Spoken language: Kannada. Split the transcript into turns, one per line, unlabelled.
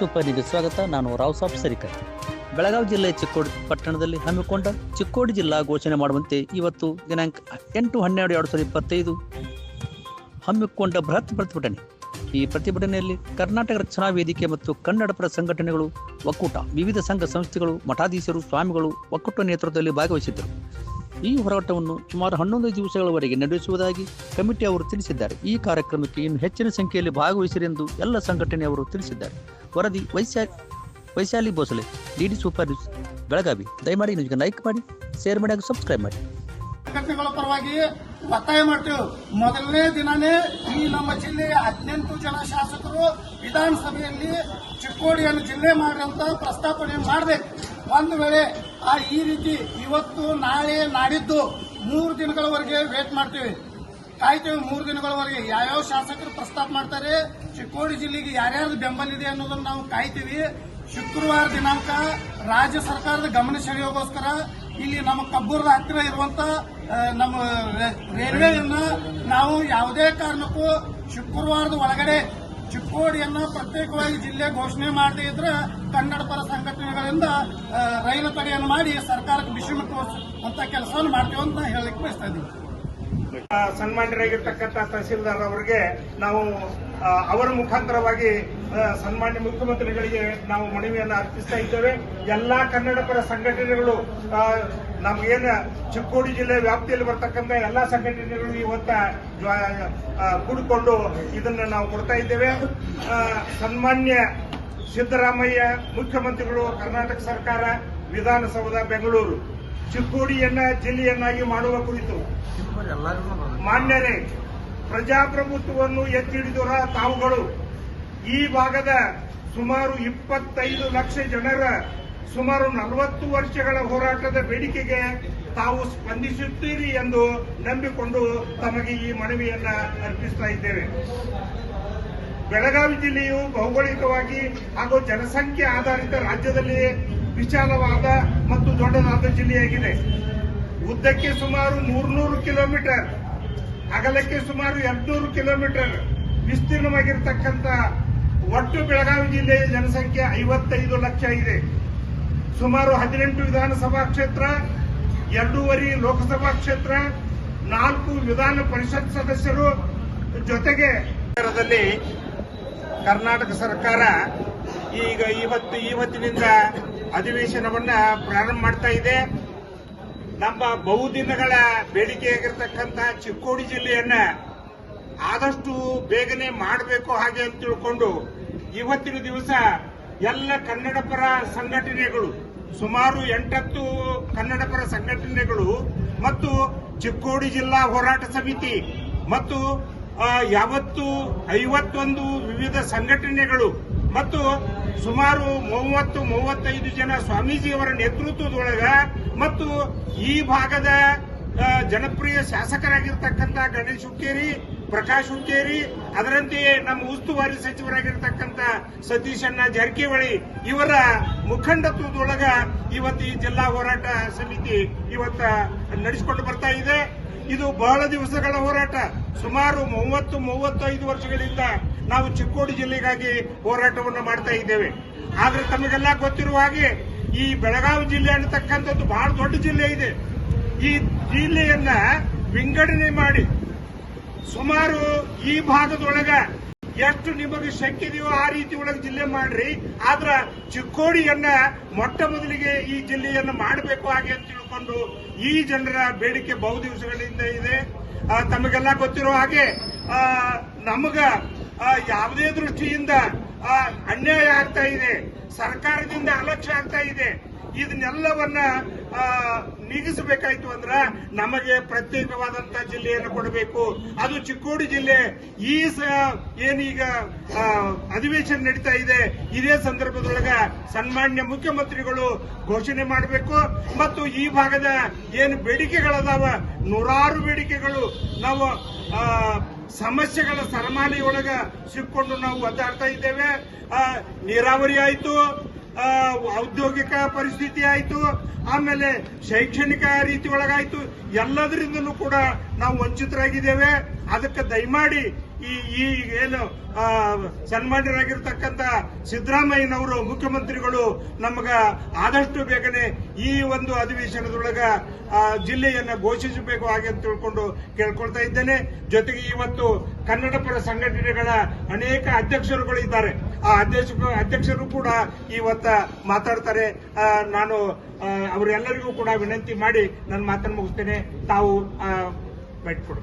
ಸೂಪರ್ನಿಗೆ ಸ್ವಾಗತ. ನಾನು ರಾವ್ ಸಾಬ್ ಸರಿಕರ್. ಬೆಳಗಾವಿ ಜಿಲ್ಲೆ ಚಿಕ್ಕೋಡಿ ಪಟ್ಟಣದಲ್ಲಿ ಹಮ್ಮಿಕೊಂಡ ಚಿಕ್ಕೋಡಿ ಜಿಲ್ಲಾ ಘೋಷಣೆ ಮಾಡುವಂತೆ ಇವತ್ತು ದಿನಾಂಕ 8/12/2025 ಹಮ್ಮಿಕೊಂಡ ಬೃಹತ್ ಪ್ರತಿಭಟನೆ. ಈ ಪ್ರತಿಭಟನೆಯಲ್ಲಿ ಕರ್ನಾಟಕ ರಕ್ಷಣಾ ವೇದಿಕೆ ಮತ್ತು ಕನ್ನಡಪರ ಸಂಘಟನೆಗಳು ಒಕ್ಕೂಟ, ವಿವಿಧ ಸಂಘ ಸಂಸ್ಥೆಗಳು, ಮಠಾಧೀಶರು, ಸ್ವಾಮಿಗಳು ಒಕ್ಕೂಟ ನೇತೃತ್ವದಲ್ಲಿ ಭಾಗವಹಿಸಿದ್ದರು. ಈ ಹೋರಾಟವನ್ನು ಸುಮಾರು 11 ದಿವಸಗಳವರೆಗೆ ನಡೆಸುವುದಾಗಿ ಕಮಿಟಿ ಅವರು ತಿಳಿಸಿದ್ದಾರೆ. ಈ ಕಾರ್ಯಕ್ರಮಕ್ಕೆ ಇನ್ನು ಹೆಚ್ಚಿನ ಸಂಖ್ಯೆಯಲ್ಲಿ ಭಾಗವಹಿಸಿರೆಂದು ಎಲ್ಲ ಸಂಘಟನೆಯವರು ತಿಳಿಸಿದ್ದಾರೆ. ವರದಿ Vaishali Bhosale, DD super news, Belagavi. ದಯಮಾಡಿ ನ್ಯೂಸ್ಗೆ ಲೈಕ್ ಮಾಡಿ, ಶೇರ್ ಮಾಡಿ ಹಾಗೂ ಸಬ್ಸ್ಕ್ರೈಬ್ ಮಾಡಿ.
ಸಂಘಟನೆಗಳ ಪರವಾಗಿ ಒತ್ತಾಯ ಮಾಡ್ತೇವೆ. ಮೊದಲನೇ ದಿನಾನೇ ಈ ನಮ್ಮ ಜಿಲ್ಲೆಯ 18 ಜನ ಶಾಸಕರು ವಿಧಾನಸಭೆಯಲ್ಲಿ ಚಿಕ್ಕೋಡಿಯನ್ನು ಜಿಲ್ಲೆ ಮಾಡುವಂತ ಪ್ರಸ್ತಾಪನೆ ಮಾಡಬೇಕು. ಒಂದು ವೇಳೆ ಈ ರೀತಿ ಇವತ್ತು ನಾಳೆ ನಾಡಿದ್ದು 3 ದಿನಗಳವರೆಗೆ ವೇಟ್ ಮಾಡ್ತೇವೆ, ಕಾಯ್ತೇವೆ. 3 ದಿನಗಳವರೆಗೆ ಯಾವ್ಯಾವ ಶಾಸಕರು ಪ್ರಸ್ತಾಪ ಮಾಡ್ತಾರೆ, ಚಿಕ್ಕೋಡಿ ಜಿಲ್ಲೆಗೆ ಯಾರ್ಯಾರು ಬೆಂಬಲ ಇದೆ ಅನ್ನೋದನ್ನು ನಾವು ಕಾಯ್ತೀವಿ. ಶುಕ್ರವಾರ ದಿನಾಂಕ ರಾಜ್ಯ ಸರ್ಕಾರದ ಗಮನ ಸೆಳೆಯೋಗೋಸ್ಕರ ಇಲ್ಲಿ ನಮ್ಮ ಕಬ್ಬೂರದ ಹತ್ತಿರ ಇರುವಂತ ನಮ್ಮ ರೈಲ್ವೆಯನ್ನ ನಾವು ಯಾವುದೇ ಕಾರಣಕ್ಕೂ ಶುಕ್ರವಾರದ ಒಳಗಡೆ ಚಿಕ್ಕೋಡಿಯನ್ನ ಪ್ರತ್ಯೇಕವಾಗಿ ಜಿಲ್ಲೆ ಘೋಷಣೆ ಮಾಡದೇ ಇದ್ರೆ ಕನ್ನಡ ಪರ ಸಂಘಟನೆಗಳಿಂದ ರೈಲು ತಡೆಯನ್ನು ಮಾಡಿ ಸರ್ಕಾರಕ್ಕೆ ಬಿಸಿ ಮುಟ್ಟುವಂತ ಕೆಲಸವನ್ನು ಮಾಡ್ತೇವೆ ಅಂತ ಹೇಳಲಿಕ್ಕೆ ಬಯಸ್ತಾ ಇದ್ದೀವಿ.
ಸನ್ಮಾನ್ಯರಾಗಿರ್ತಕ್ಕಂಥ ತಹಸೀಲ್ದಾರ್ ಅವರಿಗೆ ನಾವು ಅವರ ಮುಖಾಂತರವಾಗಿ ಸನ್ಮಾನ್ಯ ಮುಖ್ಯಮಂತ್ರಿಗಳಿಗೆ ನಾವು ಮನವಿಯನ್ನು ಅರ್ಪಿಸ್ತಾ ಇದ್ದೇವೆ. ಎಲ್ಲಾ ಕನ್ನಡ ಪರ ಸಂಘಟನೆಗಳು, ನಮಗೇನು ಚಿಕ್ಕೋಡಿ ಜಿಲ್ಲೆ ವ್ಯಾಪ್ತಿಯಲ್ಲಿ ಬರ್ತಕ್ಕಂಥ ಎಲ್ಲಾ ಸಂಘಟನೆಗಳು ಇವತ್ತ ಕೂಡಿಕೊಂಡು ಇದನ್ನು ನಾವು ಕೊಡ್ತಾ ಇದ್ದೇವೆ. ಸನ್ಮಾನ್ಯ ಸಿದ್ದರಾಮಯ್ಯ ಮುಖ್ಯಮಂತ್ರಿಗಳು, ಕರ್ನಾಟಕ ಸರ್ಕಾರ, ವಿಧಾನಸೌಧ ಬೆಂಗಳೂರು ಚಿಕ್ಕೋಡಿಯನ್ನ ಜಿಲ್ಲೆಯನ್ನಾಗಿ ಮಾಡುವ ಕುರಿತು ಮಾನ್ಯರೇ, ಪ್ರಜಾಪ್ರಭುತ್ವವನ್ನು ಎತ್ತಿ ಹಿಡಿದವರ ತಾವುಗಳು ಈ ಭಾಗದ ಸುಮಾರು 25 ಲಕ್ಷ ಜನರ ಸುಮಾರು 40 ವರ್ಷಗಳ ಹೋರಾಟದ ಬೇಡಿಕೆಗೆ ತಾವು ಸ್ಪಂದಿಸುತ್ತೀರಿ ಎಂದು ನಂಬಿಕೊಂಡು ತಮಗೆ ಈ ಮನವಿಯನ್ನ ಅರ್ಪಿಸ್ತಾ ಇದ್ದೇವೆ. ಬೆಳಗಾವಿ ಜಿಲ್ಲೆಯು ಭೌಗೋಳಿಕವಾಗಿ ಹಾಗೂ ಜನಸಂಖ್ಯೆ ಆಧಾರಿತ ರಾಜ್ಯದಲ್ಲಿ ವಿಶಾಲವಾದ ಮತ್ತು ದೊಡ್ಡದಾದ ಜಿಲ್ಲೆಯಾಗಿದೆ. ಉದ್ದಕ್ಕೆ ಸುಮಾರು 300 ಕಿಲೋಮೀಟರ್, ಅಗಲಕ್ಕೆ ಸುಮಾರು 200 ಕಿಲೋಮೀಟರ್ ವಿಸ್ತೀರ್ಣವಾಗಿರತಕ್ಕಂಥ ಒಟ್ಟು ಬೆಳಗಾವಿ ಜಿಲ್ಲೆಯ ಜನಸಂಖ್ಯೆ 55 ಲಕ್ಷ ಇದೆ. ಸುಮಾರು 18 ವಿಧಾನಸಭಾ ಕ್ಷೇತ್ರ, 2.5 ಲೋಕಸಭಾ ಕ್ಷೇತ್ರ, 4 ವಿಧಾನ ಪರಿಷತ್ ಸದಸ್ಯರು, ಜೊತೆಗೆ ಕರ್ನಾಟಕ ಸರ್ಕಾರ ಈಗ ಇವತ್ತಿನಿಂದ ಅಧಿವೇಶನವನ್ನ ಪ್ರಾರಂಭ ಮಾಡ್ತಾ ಇದೆ. ನಮ್ಮ ಬಹುದಿನಗಳ ಬೇಡಿಕೆಯಾಗಿರ್ತಕ್ಕಂಥ ಚಿಕ್ಕೋಡಿ ಜಿಲ್ಲೆಯನ್ನ ಆದಷ್ಟು ಬೇಗನೆ ಮಾಡಬೇಕು ಹಾಗೆ ಅಂತ ತಿಳ್ಕೊಂಡು ಇವತ್ತಿನ ದಿವಸ ಎಲ್ಲ ಕನ್ನಡ ಪರ ಸಂಘಟನೆಗಳು, ಸುಮಾರು 8 ಕನ್ನಡ ಪರ ಸಂಘಟನೆಗಳು ಮತ್ತು ಚಿಕ್ಕೋಡಿ ಜಿಲ್ಲಾ ಹೋರಾಟ ಸಮಿತಿ ಮತ್ತು 51 ವಿವಿಧ ಸಂಘಟನೆಗಳು ಮತ್ತು ಸುಮಾರು 30-35 ಜನ ಸ್ವಾಮೀಜಿಯವರ ನೇತೃತ್ವದೊಳಗ ಮತ್ತು ಈ ಭಾಗದ ಜನಪ್ರಿಯ ಶಾಸಕರಾಗಿರ್ತಕ್ಕಂಥ ಗಣೇಶ್ ಹುಕ್ಕೇರಿ, ಪ್ರಕಾಶ್ ಹುಕ್ಕೇರಿ, ಅದರಂತೆಯೇ ನಮ್ಮ ಉಸ್ತುವಾರಿ ಸಚಿವರಾಗಿರ್ತಕ್ಕಂಥ ಸತೀಶಣ್ಣ ಜಾರಕಿಹೊಳಿ ಇವರ ಮುಖಂಡತ್ವದೊಳಗ ಇವತ್ತು ಈ ಜಿಲ್ಲಾ ಹೋರಾಟ ಸಮಿತಿ ಇವತ್ತ ನಡೆಸಿಕೊಂಡು ಬರ್ತಾ ಇದೆ. ಇದು ಬಹಳ ದಿವಸಗಳ ಹೋರಾಟ. ಸುಮಾರು 30-35 ವರ್ಷಗಳಿಂದ ನಾವು ಚಿಕ್ಕೋಡಿ ಜಿಲ್ಲೆಗಾಗಿ ಹೋರಾಟವನ್ನು ಮಾಡ್ತಾ ಇದ್ದೇವೆ. ಆದ್ರೆ ತಮಗೆಲ್ಲ ಗೊತ್ತಿರುವ ಹಾಗೆ ಈ ಬೆಳಗಾವಿ ಜಿಲ್ಲೆ ಅನ್ನತಕ್ಕಂಥದ್ದು ಬಹಳ ದೊಡ್ಡ ಜಿಲ್ಲೆ ಇದೆ. ಈ ಜಿಲ್ಲೆಯನ್ನ ವಿಂಗಡಣೆ ಮಾಡಿ ಸುಮಾರು ಈ ಭಾಗದೊಳಗ ಎಷ್ಟು ನಿಮಗೆ ಶಕ್ತಿ ಇದೆಯೋ ಆ ರೀತಿ ಒಳಗೆ ಜಿಲ್ಲೆ ಮಾಡ್ರಿ. ಆದ್ರ ಚಿಕ್ಕೋಡಿಯನ್ನ ಮೊಟ್ಟ ಮೊದಲಿಗೆ ಈ ಜಿಲ್ಲೆಯನ್ನ ಮಾಡಬೇಕು ಹಾಗೆ ಅಂತ ತಿಳ್ಕೊಂಡು ಈ ಜನರ ಬೇಡಿಕೆ ಬಹು ದಿವಸಗಳಿಂದ ಇದೆ. ತಮಗೆಲ್ಲ ಗೊತ್ತಿರೋ ಹಾಗೆ ನಮಗ ಯಾವುದೇ ದೃಷ್ಟಿಯಿಂದ ಅನ್ಯಾಯ ಆಗ್ತಾ ಇದೆ, ಸರ್ಕಾರದಿಂದ ಅಲಕ್ಷ್ಯ ಆಗ್ತಾ ಇದೆ. ಇದನ್ನೆಲ್ಲವನ್ನ ನೀಗಿಸಬೇಕಾಯ್ತು ಅಂದ್ರ ನಮಗೆ ಪ್ರತ್ಯೇಕವಾದಂತ ಜಿಲ್ಲೆಯನ್ನು ಕೊಡಬೇಕು. ಅದು ಚಿಕ್ಕೋಡಿ ಜಿಲ್ಲೆ. ಈ ಏನೀಗ ಅಧಿವೇಶನ ನಡೀತಾ ಇದೆ, ಇದೇ ಸಂದರ್ಭದೊಳಗ ಸನ್ಮಾನ್ಯ ಮುಖ್ಯಮಂತ್ರಿಗಳು ಘೋಷಣೆ ಮಾಡಬೇಕು. ಮತ್ತು ಈ ಭಾಗದ ಏನು ಬೇಡಿಕೆಗಳದಾವ, 100 ಬೇಡಿಕೆಗಳು ನಾವು ಸಮಸ್ಯೆಗಳ ಸರಮಾಲೆಯೊಳಗ ಸಿಕ್ಕೊಂಡು ನಾವು ಒದ್ದಾಡ್ತಾ ಇದ್ದೇವೆ. ನೀರಾವರಿ ಆಯಿತು, ಔದ್ಯೋಗಿಕ ಪರಿಸ್ಥಿತಿ ಆಯಿತು, ಆಮೇಲೆ ಶೈಕ್ಷಣಿಕ ರೀತಿ ಒಳಗಾಯ್ತು, ಎಲ್ಲದರಿಂದಲೂ ಕೂಡ ನಾವು ವಂಚಿತರಾಗಿದ್ದೇವೆ. ಅದಕ್ಕೆ ದಯಮಾಡಿ ಈ ಏನು ಸನ್ಮಾನ್ಯರಾಗಿರ್ತಕ್ಕಂಥ ಸಿದ್ದರಾಮಯ್ಯನವರು ಮುಖ್ಯಮಂತ್ರಿಗಳು ನಮಗ ಆದಷ್ಟು ಬೇಗನೆ ಈ ಒಂದು ಅಧಿವೇಶನದೊಳಗ ಜಿಲ್ಲೆಯನ್ನ ಘೋಷಿಸಬೇಕು ಹಾಗೆ ಅಂತ ತಿಳ್ಕೊಂಡು ಕೇಳ್ಕೊಳ್ತಾ ಇದ್ದೇನೆ. ಜೊತೆಗೆ ಇವತ್ತು ಕನ್ನಡ ಪರ ಸಂಘಟನೆಗಳ ಅನೇಕ ಅಧ್ಯಕ್ಷರುಗಳು ಇದ್ದಾರೆ. ಆ ಅಧ್ಯಕ್ಷರು ಕೂಡ ಇವತ್ತ ಮಾತಾಡ್ತಾರೆ. ನಾನು ಅವರೆಲ್ಲರಿಗೂ ಕೂಡ ವಿನಂತಿ ಮಾಡಿ ನನ್ನ ಮಾತನ್ನು ಮುಗಿಸ್ತೇನೆ. ತಾವು ಬೈಟ್ ಕೊಡು.